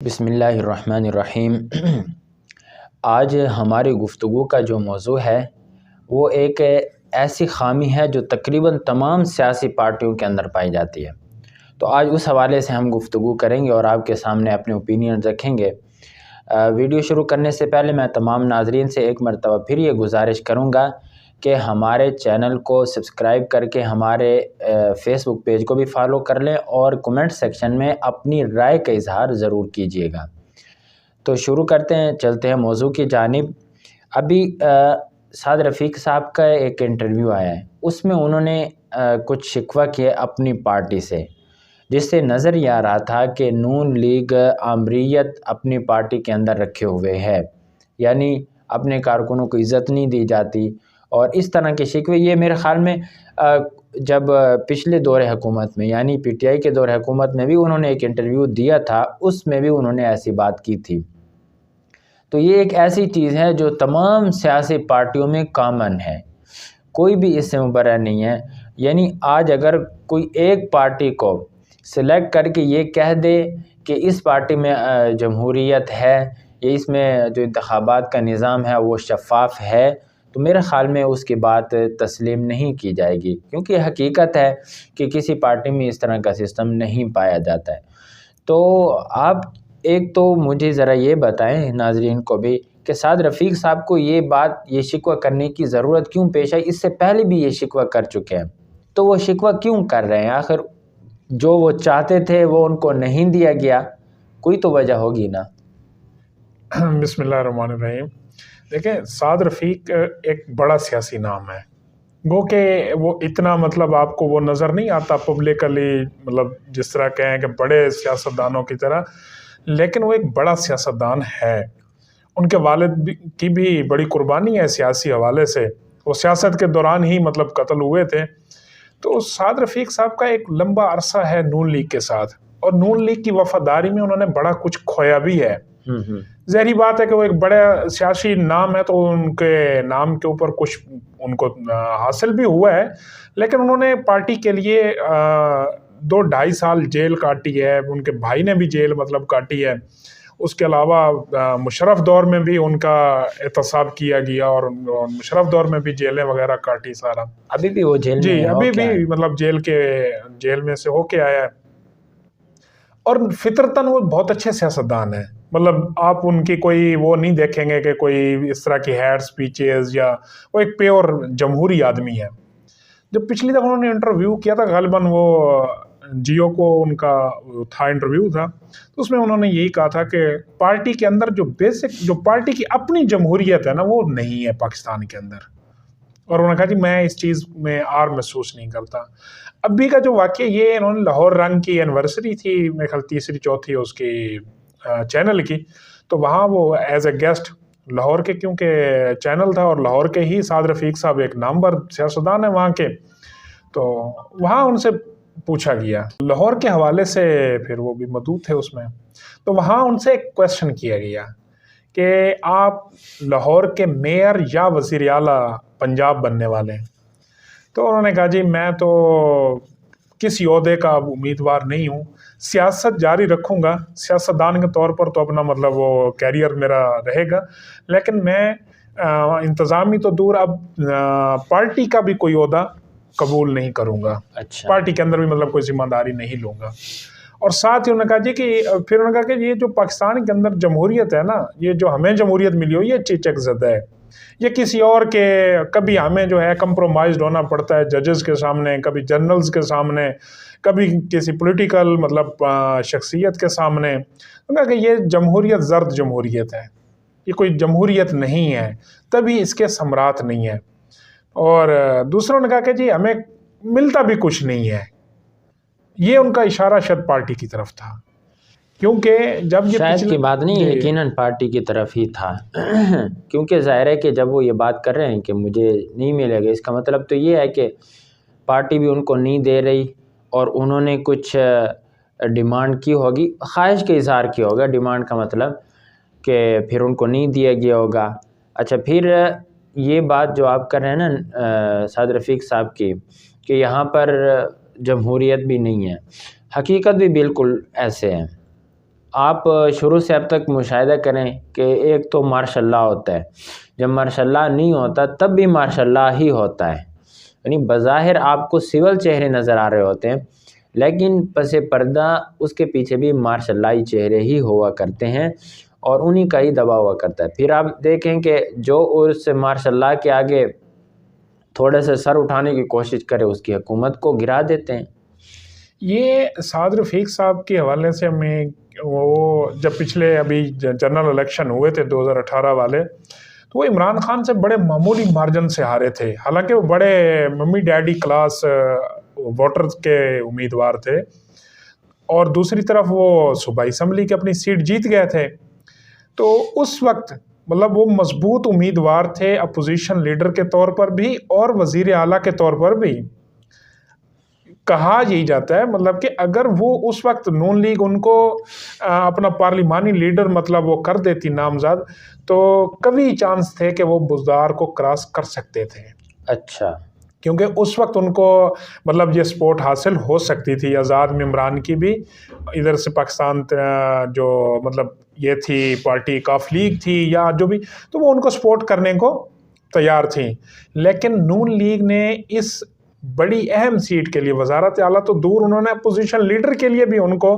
بسم اللہ الرحمن الرحیم۔ آج ہماری گفتگو کا جو موضوع ہے وہ ایک ایسی خامی ہے جو تقریباً تمام سیاسی پارٹیوں کے اندر پائی جاتی ہے۔ تو آج اس حوالے سے ہم گفتگو کریں گے اور آپ کے سامنے اپنے اوپینین رکھیں گے۔ ویڈیو شروع کرنے سے پہلے میں تمام ناظرین سے ایک مرتبہ پھر یہ گزارش کروں گا کہ ہمارے چینل کو سبسکرائب کر کے ہمارے فیس بک پیج کو بھی فالو کر لیں اور کمنٹ سیکشن میں اپنی رائے کا اظہار ضرور کیجیے گا۔ تو شروع کرتے ہیں، چلتے ہیں موضوع کی جانب۔ ابھی سعد رفیق صاحب کا ایک انٹرویو آیا ہے، اس میں انہوں نے کچھ شکوہ کیے اپنی پارٹی سے، جس سے نظر یہ آ رہا تھا کہ نون لیگ آمریت اپنی پارٹی کے اندر رکھے ہوئے ہے، یعنی اپنے کارکنوں کو عزت نہیں دی جاتی اور اس طرح کے شکوے۔ یہ میرے خیال میں جب پچھلے دور حکومت میں یعنی پی ٹی آئی کے دور حکومت میں بھی انہوں نے ایک انٹرویو دیا تھا، اس میں بھی انہوں نے ایسی بات کی تھی۔ تو یہ ایک ایسی چیز ہے جو تمام سیاسی پارٹیوں میں کامن ہے، کوئی بھی اس سے مبرہ نہیں ہے۔ یعنی آج اگر کوئی ایک پارٹی کو سلیکٹ کر کے یہ کہہ دے کہ اس پارٹی میں جمہوریت ہے یا اس میں جو انتخابات کا نظام ہے وہ شفاف ہے، تو میرے خیال میں اس کی بات تسلیم نہیں کی جائے گی، کیونکہ یہ حقیقت ہے کہ کسی پارٹی میں اس طرح کا سسٹم نہیں پایا جاتا ہے۔ تو آپ ایک تو مجھے ذرا یہ بتائیں ناظرین کو بھی کہ سعد رفیق صاحب کو یہ شکوہ کرنے کی ضرورت کیوں پیش آئی؟ اس سے پہلے بھی یہ شکوہ کر چکے ہیں، تو وہ شکوہ کیوں کر رہے ہیں؟ آخر جو وہ چاہتے تھے وہ ان کو نہیں دیا گیا، کوئی تو وجہ ہوگی نا۔ بسم اللہ الرحمن الرحیم۔ دیکھیں، سعد رفیق ایک بڑا سیاسی نام ہے، گو کہ وہ اتنا آپ کو وہ نظر نہیں آتا پبلکلی، جس طرح کہیں کہ بڑے سیاستدانوں کی طرح، لیکن وہ ایک بڑا سیاستدان ہے۔ ان کے والد کی بھی بڑی قربانی ہے سیاسی حوالے سے، وہ سیاست کے دوران ہی قتل ہوئے تھے۔ تو سعد رفیق صاحب کا ایک لمبا عرصہ ہے نون لیگ کے ساتھ، اور نون لیگ کی وفاداری میں انہوں نے بڑا کچھ کھویا بھی ہے۔ ظاہری بات ہے کہ وہ ایک بڑے سیاسی نام ہے، تو ان کے نام کے اوپر کچھ ان کو حاصل بھی ہوا ہے، لیکن انہوں نے پارٹی کے لیے 2-2.5 سال جیل کاٹی ہے، ان کے بھائی نے بھی جیل کاٹی ہے۔ اس کے علاوہ مشرف دور میں بھی ان کا احتساب کیا گیا اور مشرف دور میں بھی جیلیں وغیرہ کاٹی سارا۔ ابھی بھی وہ جیل میں جی، ابھی بھی جیل میں سے ہو کے آیا ہے، اور فطرتاً وہ بہت اچھے سیاستدان ہیں۔ آپ ان کی کوئی وہ نہیں دیکھیں گے کہ کوئی اس طرح کی ہیڈ سپیچز، یا وہ ایک پیور جمہوری آدمی ہے۔ جب پچھلی دفعہ انہوں نے انٹرویو کیا تھا، غالباً وہ جیو کو ان کا انٹرویو تھا، تو اس میں انہوں نے یہی کہا تھا کہ پارٹی کے اندر جو پارٹی کی اپنی جمہوریت ہے نا، وہ نہیں ہے پاکستان کے اندر۔ اور انہوں نے کہا جی میں اس چیز میں آر محسوس نہیں کرتا۔ ابھی کا جو واقعہ یہ، انہوں نے لاہور رنگ کی اینیورسری تھی، میرے خیال 3-4 اس کی چینل کی، تو وہاں وہ ایز اے گیسٹ لاہور کے، کیونکہ چینل تھا اور لاہور کے ہی سعد رفیق صاحب ایک نامور سیاستدان ہیں وہاں کے، تو وہاں ان سے پوچھا گیا لاہور کے حوالے سے، پھر وہ بھی موجود تھے اس میں، تو وہاں ان سے ایک کویسچن کیا گیا کہ آپ لاہور کے میئر یا وزیر اعلیٰ پنجاب بننے والے ہیں؟ تو انہوں نے کہا جی میں تو کسی عہدے کا امیدوار نہیں ہوں، سیاست جاری رکھوں گا، سیاستدان کے طور پر تو اپنا وہ کیریئر میرا رہے گا، لیکن میں انتظامی تو دور، اب پارٹی کا بھی کوئی عہدہ قبول نہیں کروں گا۔ اچھا۔ پارٹی کے اندر بھی کوئی ذمہ داری نہیں لوں گا۔ اور ساتھ ہی انہوں نے کہا جی کہ پھر انہوں نے کہا کہ یہ جو پاکستان کے اندر جمہوریت ہے نا، یہ جو ہمیں جمہوریت ملی ہو، یہ چیچک زدہ ہے، یہ کسی اور کے، کبھی ہمیں جو ہے کمپرومائزڈ ہونا پڑتا ہے ججز کے سامنے، کبھی جنرلز کے سامنے، کبھی کسی پولیٹیکل شخصیت کے سامنے۔ انہوں نے کہا کہ یہ جمہوریت زرد جمہوریت ہے، یہ کوئی جمہوریت نہیں ہے، تبھی اس کے ثمرات نہیں ہے۔ اور دوسروں نے کہا کہ جی ہمیں ملتا بھی کچھ نہیں ہے۔ یہ ان کا اشارہ شاید پارٹی کی طرف تھا، کیونکہ جب یہ شاید کی بات نہیں، یقیناً پارٹی کی طرف ہی تھا، کیونکہ ظاہر ہے کہ جب وہ یہ بات کر رہے ہیں کہ مجھے نہیں ملے گا، اس کا مطلب تو یہ ہے کہ پارٹی بھی ان کو نہیں دے رہی، اور انہوں نے کچھ ڈیمانڈ کی ہوگی، خواہش کا اظہار کیا ہوگا، ڈیمانڈ کا مطلب کہ پھر ان کو نہیں دیا گیا ہوگا۔ اچھا، پھر یہ بات جو آپ کر رہے ہیں نا سعد رفیق صاحب کی، کہ یہاں پر جمہوریت بھی نہیں ہے، حقیقت بھی بالکل ایسے ہے۔ آپ شروع سے اب تک مشاہدہ کریں کہ ایک تو ماشاء اللہ ہوتا ہے، جب ماشاء اللہ نہیں ہوتا تب بھی ماشاء اللہ ہی ہوتا ہے، یعنی بظاہر آپ کو سول چہرے نظر آ رہے ہوتے ہیں لیکن پس پردہ اس کے پیچھے بھی ماشاء اللہ چہرے ہی ہوا کرتے ہیں اور انہی کا ہی دبا ہوا کرتا ہے۔ پھر آپ دیکھیں کہ جو اس ماشاء اللہ کے آگے تھوڑے سے سر اٹھانے کی کوشش کرے اس کی حکومت کو گرا دیتے ہیں۔ یہ سعد رفیق صاحب کے حوالے سے میں وہ جب پچھلے ابھی جنرل الیکشن ہوئے تھے 2018 والے، تو وہ عمران خان سے بڑے معمولی مارجن سے ہارے تھے، حالانکہ وہ بڑے ممی ڈیڈی کلاس ووٹرز کے امیدوار تھے، اور دوسری طرف وہ صوبائی اسمبلی کی اپنی سیٹ جیت گئے تھے۔ تو اس وقت مطلب وہ مضبوط امیدوار تھے اپوزیشن لیڈر کے طور پر بھی اور وزیر اعلیٰ کے طور پر بھی۔ کہا یہی جاتا ہے مطلب کہ اگر وہ اس وقت نون لیگ ان کو اپنا پارلیمانی لیڈر مطلب وہ کر دیتی نامزد، تو کبھی چانس تھے کہ وہ بزدار کو کراس کر سکتے تھے۔ اچھا، کیونکہ اس وقت ان کو مطلب یہ سپورٹ حاصل ہو سکتی تھی آزاد ممبران کی بھی، ادھر سے پاکستان جو مطلب یہ تھی پارٹی کاف لیگ تھی یا جو بھی، تو وہ ان کو سپورٹ کرنے کو تیار تھیں۔ لیکن نون لیگ نے اس بڑی اہم سیٹ کے لیے وزارت اعلیٰ تو دور، انہوں نے اپوزیشن لیڈر کے لیے بھی ان کو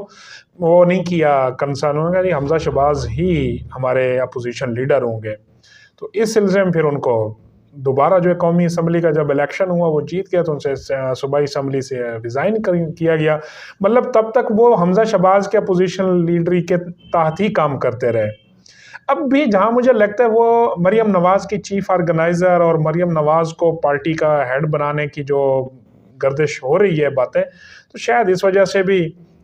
وہ نہیں کیا کنسرن، انہوں نے کہا حمزہ شہباز ہی ہمارے اپوزیشن لیڈر ہوں گے۔ تو اس سلسلے میں پھر ان کو دوبارہ جو ہے قومی اسمبلی کا جب الیکشن ہوا وہ جیت گیا تو ان سے صوبائی اسمبلی سے ریزائن کیا گیا۔ مطلب تب تک وہ حمزہ شہباز کے اپوزیشن لیڈری کے تحت ہی کام کرتے رہے۔ اب بھی جہاں مجھے لگتا ہے وہ مریم نواز کی چیف آرگنائزر اور مریم نواز کو پارٹی کا ہیڈ بنانے کی جو گردش ہو رہی ہے باتیں، تو شاید اس وجہ سے بھی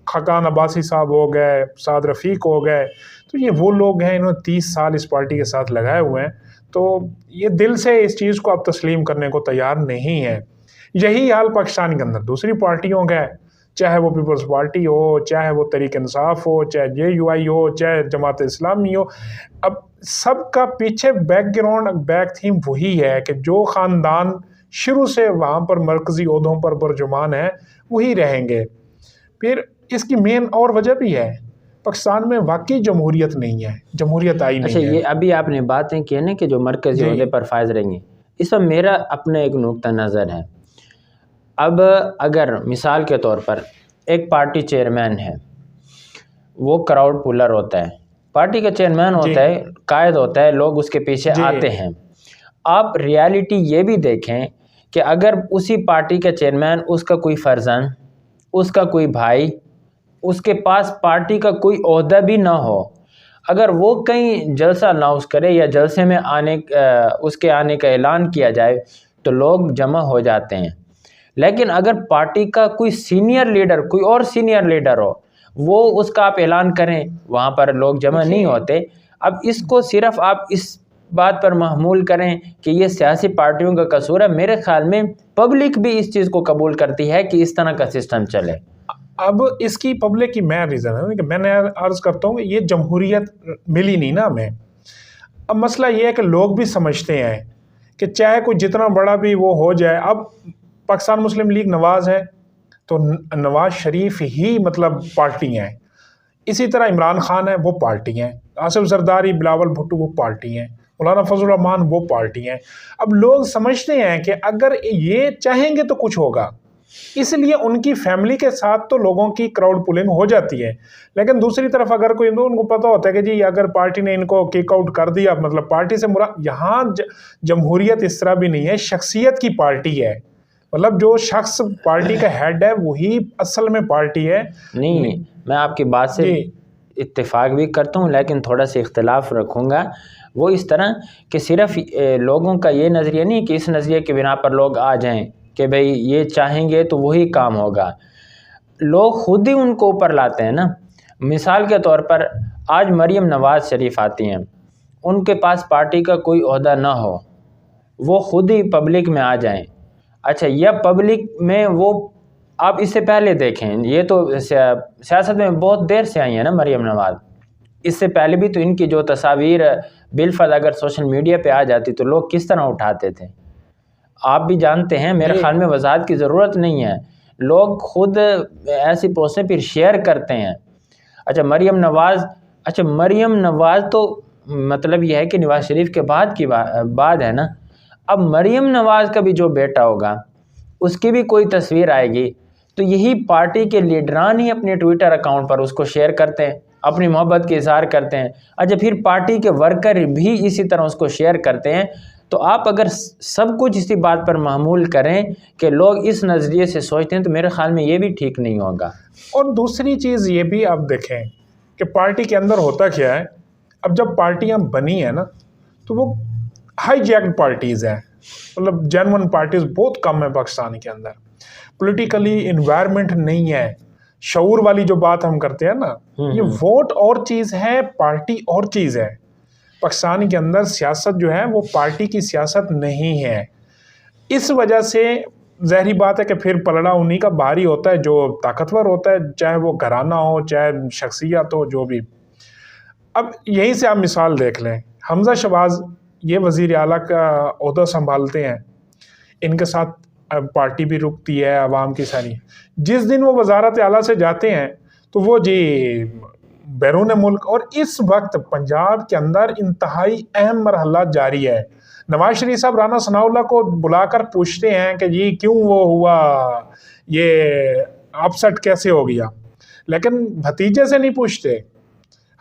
خاقان عباسی صاحب ہو گئے، سعد رفیق ہو گئے، تو یہ وہ لوگ ہیں انہوں نے 30 سال اس پارٹی کے ساتھ لگائے ہوئے ہیں، تو یہ دل سے اس چیز کو اب تسلیم کرنے کو تیار نہیں ہے۔ یہی حال پاکستان کے اندر دوسری پارٹیوں کا ہے، چاہے وہ پیپلز پارٹی ہو، چاہے وہ تحریک انصاف ہو، چاہے JUI ہو، چاہے جماعت اسلامی ہو۔ اب سب کا پیچھے بیک گراؤنڈ بیک تھیم وہی ہے کہ جو خاندان شروع سے وہاں پر مرکزی عہدوں پر برجمان ہیں وہی رہیں گے۔ پھر اس کی مین اور وجہ بھی ہے، پاکستان میں واقعی جمہوریت نہیں ہے، جمہوریت آئی نہیں ہے۔ اچھا، یہ ابھی آپ نے باتیں کی نا کہ جو مرکزی عہدے پر فائز رہیں گے، اس میں میرا اپنا ایک نقطہ نظر ہے۔ اب اگر مثال کے طور پر ایک پارٹی چیئرمین ہے، وہ کراؤڈ پولر ہوتا ہے، پارٹی کا چیئرمین ہوتا ہے، قائد ہوتا ہے، لوگ اس کے پیچھے آتے ہیں۔ آپ ریالٹی یہ بھی دیکھیں کہ اگر اسی پارٹی کا چیئرمین، اس کا کوئی فرزند، اس کا کوئی بھائی، اس کے پاس پارٹی کا کوئی عہدہ بھی نہ ہو، اگر وہ کہیں جلسہ اناؤنس کرے یا جلسے میں اس کے آنے کا اعلان کیا جائے تو لوگ جمع ہو جاتے ہیں۔ لیکن اگر پارٹی کا کوئی سینئر لیڈر، کوئی اور سینئر لیڈر ہو، وہ اس کا آپ اعلان کریں، وہاں پر لوگ جمع نہیں ہوتے۔ اب اس کو صرف آپ اس بات پر محمول کریں کہ یہ سیاسی پارٹیوں کا قصور ہے، میرے خیال میں پبلک بھی اس چیز کو قبول کرتی ہے کہ اس طرح کا سسٹم چلے۔ اب اس کی پبلک کی میں ریزن ہے کہ میں نے عرض کرتا ہوں کہ یہ جمہوریت ملی نہیں نا ہمیں۔ اب مسئلہ یہ ہے کہ لوگ بھی سمجھتے ہیں کہ چاہے کوئی جتنا بڑا بھی وہ ہو جائے، اب پاکستان مسلم لیگ نواز ہے تو نواز شریف ہی مطلب پارٹی ہیں، اسی طرح عمران خان ہے وہ پارٹی ہیں، آصف زرداری، بلاول بھٹو وہ پارٹی ہیں، مولانا فضل الرحمان وہ پارٹی ہیں۔ اب لوگ سمجھتے ہیں کہ اگر یہ چاہیں گے تو کچھ ہوگا، اس لیے ان کی فیملی کے ساتھ تو لوگوں کی کراؤڈ پولنگ ہو جاتی ہے۔ لیکن دوسری طرف اگر کوئی ان کو پتہ ہوتا ہے کہ جی اگر پارٹی نے ان کو کک آؤٹ کر دیا، مطلب پارٹی سے یہاں جمہوریت اس طرح بھی نہیں ہے، شخصیت کی پارٹی ہے، مطلب جو شخص پارٹی کا ہیڈ ہے وہی اصل میں پارٹی ہے۔ نہیں، میں آپ کی بات سے اتفاق بھی کرتا ہوں لیکن تھوڑا سا اختلاف رکھوں گا۔ وہ اس طرح کہ صرف لوگوں کا یہ نظریہ نہیں کہ اس نظریے کے بنا پر لوگ آ جائیں کہ بھئی یہ چاہیں گے تو وہی کام ہوگا، لوگ خود ہی ان کو اوپر لاتے ہیں نا۔ مثال کے طور پر آج مریم نواز شریف آتی ہیں، ان کے پاس پارٹی کا کوئی عہدہ نہ ہو، وہ خود ہی پبلک میں آ جائیں، اچھا یہ پبلک میں وہ آپ اس سے پہلے دیکھیں، یہ تو سیاست میں بہت دیر سے آئی ہیں نا مریم نواز، اس سے پہلے بھی تو ان کی جو تصاویر بالفرض اگر سوشل میڈیا پہ آ جاتی تو لوگ کس طرح اٹھاتے تھے، آپ بھی جانتے ہیں، میرے خیال میں وضاحت کی ضرورت نہیں ہے، لوگ خود ایسی پوسٹیں پھر شیئر کرتے ہیں۔ اچھا مریم نواز تو مطلب یہ ہے کہ نواز شریف کے بعد ہے نا. اب مریم نواز کا بھی جو بیٹا ہوگا اس کی بھی کوئی تصویر آئے گی تو یہی پارٹی کے لیڈران ہی اپنے ٹویٹر اکاؤنٹ پر اس کو شیئر کرتے ہیں, اپنی محبت کے اظہار کرتے ہیں. اچھا پھر پارٹی کے ورکر بھی اسی طرح اس کو شیئر کرتے ہیں. تو آپ اگر سب کچھ اسی بات پر معمول کریں کہ لوگ اس نظریے سے سوچتے ہیں تو میرے خیال میں یہ بھی ٹھیک نہیں ہوگا. اور دوسری چیز یہ بھی آپ دیکھیں کہ پارٹی کے اندر ہوتا کیا ہے, اب جب پارٹیاں بنی ہیں نا تو وہ ہائی جیکڈ پارٹیز ہیں, مطلب جینون پارٹیز بہت کم ہیں پاکستان کے اندر. پولیٹیکلی انوائرمنٹ نہیں ہے, شعور والی جو بات ہم کرتے ہیں نا, یہ ووٹ اور چیز ہے, پارٹی اور چیز ہے. پاکستان کے اندر سیاست جو ہے وہ پارٹی کی سیاست نہیں ہے. اس وجہ سے ظاہری بات ہے کہ پھر پلڑا انہی کا بھاری ہوتا ہے جو طاقتور ہوتا ہے, چاہے وہ گھرانہ ہو چاہے شخصیت ہو جو بھی. اب یہیں سے آپ مثال دیکھ لیں, حمزہ شہباز یہ وزیر اعلیٰ کا عہدہ سنبھالتے ہیں, ان کے ساتھ پارٹی بھی رکتی ہے عوام کی ساری. جس دن وہ وزارت اعلیٰ سے جاتے ہیں تو وہ جی بیرون ملک. اور اس وقت پنجاب کے اندر انتہائی اہم مرحلات جاری ہے. نواز شریف صاحب رانا ثناء اللہ کو بلا کر پوچھتے ہیں کہ جی کیوں وہ ہوا, یہ اپسٹ کیسے ہو گیا, لیکن بھتیجے سے نہیں پوچھتے,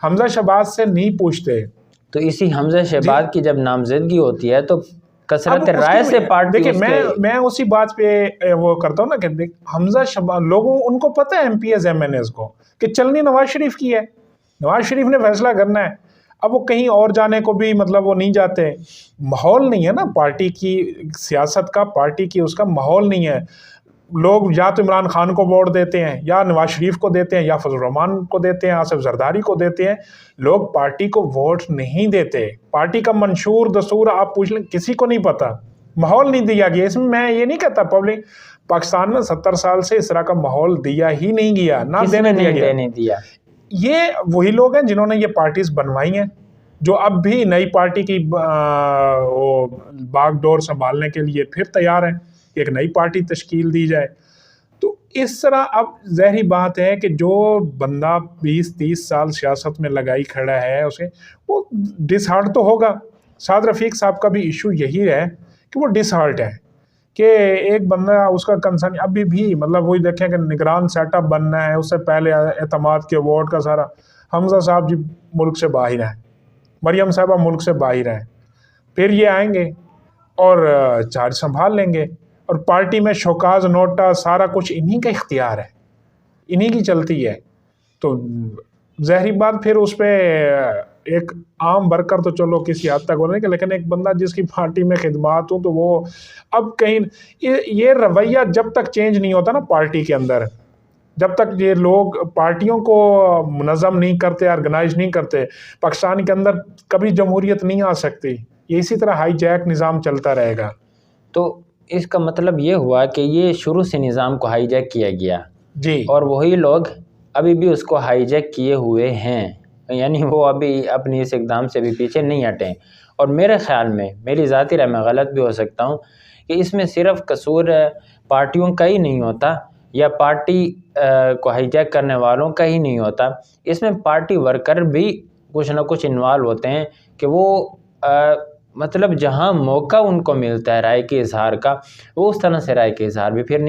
حمزہ شہباز سے نہیں پوچھتے. تو اسی حمزہ شہباز کی جب نامزدگی ہوتی ہے تو کثرت رائے سے پارٹی. دیکھیں میں اسی بات پہ وہ کرتا ہوں نا کہ حمزہ شہباز لوگوں ان کو پتہ ہے M P As M N As کو کہ چلنی نواز شریف کی ہے, نواز شریف نے فیصلہ کرنا ہے. اب وہ کہیں اور جانے کو بھی مطلب وہ نہیں جاتے, ماحول نہیں ہے نا پارٹی کی سیاست کا, پارٹی کی اس کا ماحول نہیں ہے. لوگ یا تو عمران خان کو ووٹ دیتے ہیں یا نواز شریف کو دیتے ہیں یا فضل الرحمان کو دیتے ہیں, آصف زرداری کو دیتے ہیں. لوگ پارٹی کو ووٹ نہیں دیتے. پارٹی کا منشور دستور آپ پوچھ لیں کسی کو نہیں پتا, ماحول نہیں دیا گیا. اس میں میں یہ نہیں کہتا پبلک پاکستان میں 70 سال سے اس طرح کا ماحول دیا ہی نہیں گیا, نہ دینے دیا. یہ وہی لوگ ہیں جنہوں نے یہ پارٹیز بنوائی ہیں, جو اب بھی نئی پارٹی کی باغ ڈور سنبھالنے کے لیے پھر تیار ہیں, ایک نئی پارٹی تشکیل دی جائے. تو اس طرح اب ظاہری بات ہے کہ جو بندہ 20-30 سال سیاست میں لگائی کھڑا ہے اسے وہ ڈس ہارٹ تو ہوگا. سعد رفیق صاحب کا بھی ایشو یہی ہے کہ وہ ڈس ہارٹ ہے کہ ایک بندہ اس کا کنسرن ابھی بھی مطلب وہی دیکھیں کہ نگران سیٹ اپ بننا ہے, اس سے پہلے اعتماد کے ووٹ کا سارا. حمزہ صاحب جی ملک سے باہر ہیں, مریم صاحبہ ملک سے باہر ہیں, پھر یہ آئیں گے اور چارج سنبھال لیں گے. اور پارٹی میں شوکاز نوٹا سارا کچھ انہی کا اختیار ہے, انہی کی چلتی ہے. تو ظاہری بات پھر اس پہ ایک عام ورکر تو چلو کسی حد تک ہونے کے, لیکن ایک بندہ جس کی پارٹی میں خدمات ہوں تو وہ اب کہیں یہ رویہ جب تک چینج نہیں ہوتا نا پارٹی کے اندر, جب تک یہ لوگ پارٹیوں کو منظم نہیں کرتے, آرگنائز نہیں کرتے, پاکستان کے اندر کبھی جمہوریت نہیں آ سکتی. یہ اسی طرح ہائی جیک نظام چلتا رہے گا. تو اس کا مطلب یہ ہوا کہ یہ شروع سے نظام کو ہائی جیک کیا گیا جی, اور وہی لوگ ابھی بھی اس کو ہائی جیک کیے ہوئے ہیں, یعنی وہ ابھی اپنی اس اقدام سے بھی پیچھے نہیں ہٹیں. اور میرے خیال میں, میری ذاتی رائے میں غلط بھی ہو سکتا ہوں, کہ اس میں صرف قصور پارٹیوں کا ہی نہیں ہوتا یا پارٹی کو ہائی جیک کرنے والوں کا ہی نہیں ہوتا. اس میں پارٹی ورکر بھی کچھ نہ کچھ انوالو ہوتے ہیں کہ وہ مطلب جہاں موقع ان کو ملتا ہے رائے کے اظہار کا, وہ اس طرح سے رائے کے اظہار بھی پھر